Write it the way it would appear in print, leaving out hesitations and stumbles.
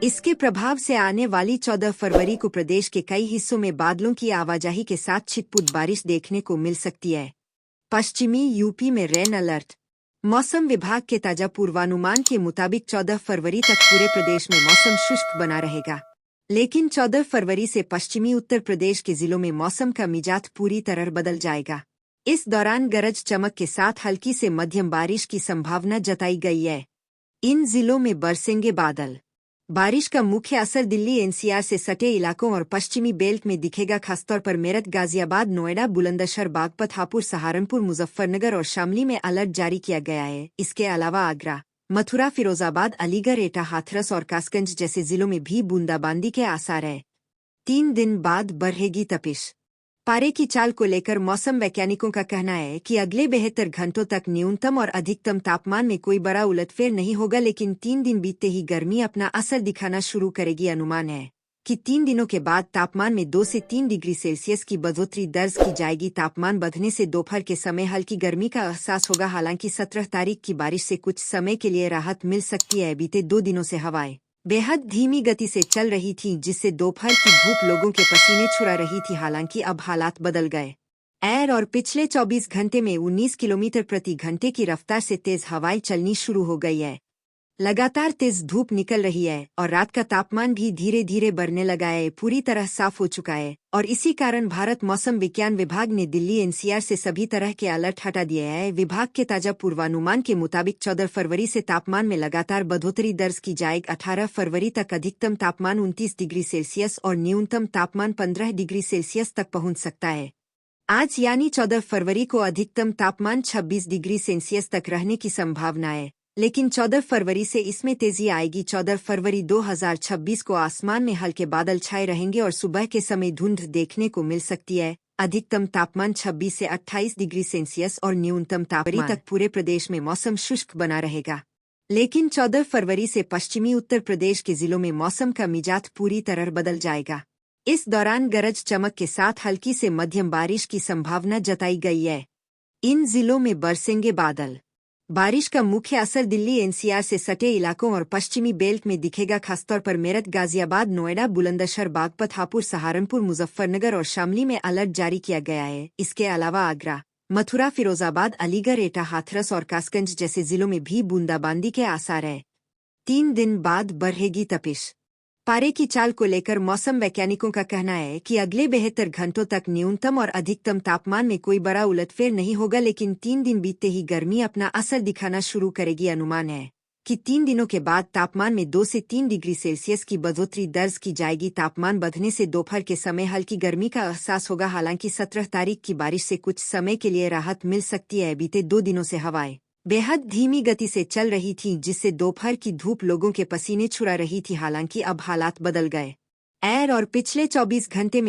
इसके प्रभाव से आने वाली 14 फरवरी को प्रदेश के कई हिस्सों में बादलों की आवाजाही के साथ छिटपुट बारिश देखने को मिल सकती है। पश्चिमी यूपी में रेन अलर्ट। मौसम विभाग के ताजा पूर्वानुमान के मुताबिक 14 फरवरी तक पूरे प्रदेश में मौसम शुष्क बना रहेगा, लेकिन 14 फरवरी से पश्चिमी उत्तर प्रदेश के जिलों में मौसम का मिजाज पूरी तरह बदल जाएगा। इस दौरान गरज चमक के साथ हल्की से मध्यम बारिश की संभावना जताई गई है। इन जिलों में बरसेंगे बादल। बारिश का मुख्य असर दिल्ली एनसीआर से सटे इलाकों और पश्चिमी बेल्ट में दिखेगा, खासतौर पर मेरठ, गाजियाबाद, नोएडा, बुलंदशहर, बागपत, हापुड़, सहारनपुर, मुजफ्फरनगर और शामली में अलर्ट जारी किया गया है। इसके अलावा आगरा, मथुरा, फिरोजाबाद, अलीगढ़, एटा, हाथरस और कासगंज जैसे जिलों में भी बूंदाबांदी के आसार है। 3 दिन बाद बढ़ेगी तपिश। पारे की चाल को लेकर मौसम वैज्ञानिकों का कहना है कि अगले 72 घंटों तक न्यूनतम और अधिकतम तापमान में कोई बड़ा उलटफेर नहीं होगा, लेकिन 3 दिन बीतते ही गर्मी अपना असर दिखाना शुरू करेगी। अनुमान है कि 3 दिनों के बाद तापमान में 2 से 3 डिग्री सेल्सियस की बढ़ोतरी दर्ज की जाएगी। तापमान बढ़ने से दोपहर के समय हल्की गर्मी का एहसास होगा। हालांकि 17 तारीख की बारिश से कुछ समय के लिए राहत मिल सकती है। बीते 2 दिनों से हवाएं बेहद धीमी गति से चल रही थी, जिससे दोपहर की धूप लोगों के पसीने छुड़ा रही थी। हालांकि अब हालात बदल गए हैं और पिछले 24 घंटे में 19 किलोमीटर प्रति घंटे की रफ्तार से तेज हवाएं चलनी शुरू हो गई है। लगातार तेज धूप निकल रही है और रात का तापमान भी धीरे धीरे बढ़ने लगा है, पूरी तरह साफ हो चुका है। और इसी कारण भारत मौसम विज्ञान विभाग ने दिल्ली एनसीआर से सभी तरह के अलर्ट हटा दिए हैं। विभाग के ताजा पूर्वानुमान के मुताबिक 14 फरवरी से तापमान में लगातार बढ़ोतरी दर्ज की जाएगी। 18 फरवरी तक अधिकतम तापमान 29 डिग्री सेल्सियस और न्यूनतम तापमान 15 डिग्री सेल्सियस तक पहुंच सकता है। आज यानी 14 फरवरी को अधिकतम तापमान 26 डिग्री सेल्सियस तक रहने की संभावना है, लेकिन 14 फरवरी से इसमें तेजी आएगी। 14 फरवरी 2026 को आसमान में हल्के बादल छाए रहेंगे और सुबह के समय धुंध देखने को मिल सकती है। अधिकतम तापमान 26 से 28 डिग्री सेल्सियस और न्यूनतम तापमान तक पूरे प्रदेश में मौसम शुष्क बना रहेगा, लेकिन 14 फरवरी से पश्चिमी उत्तर प्रदेश के जिलों में मौसम का मिजाज पूरी तरह बदल जाएगा। इस दौरान गरज चमक के साथ हल्की से मध्यम बारिश की संभावना जताई गई है। इन जिलों में बरसेंगे बादल। बारिश का मुख्य असर दिल्ली एनसीआर से सटे इलाकों और पश्चिमी बेल्ट में दिखेगा, खासतौर पर मेरठ, गाजियाबाद, नोएडा, बुलंदशहर, बागपत, हापुड़, सहारनपुर, मुजफ्फरनगर और शामली में अलर्ट जारी किया गया है। इसके अलावा आगरा, मथुरा, फिरोजाबाद, अलीगढ़, एटा, हाथरस और कासगंज जैसे जिलों में भी बूंदाबांदी के आसार है। 3 दिन बाद बढ़ेगी तपिश। पारे की चाल को लेकर मौसम वैज्ञानिकों का कहना है कि अगले 72 घंटों तक न्यूनतम और अधिकतम तापमान में कोई बड़ा उलटफेर नहीं होगा, लेकिन 3 दिन बीतते ही गर्मी अपना असर दिखाना शुरू करेगी। अनुमान है कि 3 दिनों के बाद तापमान में 2 से 3 डिग्री सेल्सियस की बढ़ोतरी दर्ज की जाएगी। तापमान बढ़ने से दोपहर के समय हल्की गर्मी का एहसास होगा। हालांकि 17 तारीख की बारिश से कुछ समय के लिए राहत मिल सकती है। बीते 2 दिनों से हवाएं बेहद धीमी गति से चल रही थी, जिससे दोपहर की धूप लोगों के पसीने छुड़ा रही थी। हालांकि अब हालात बदल गए हैं और पिछले 24 घंटे में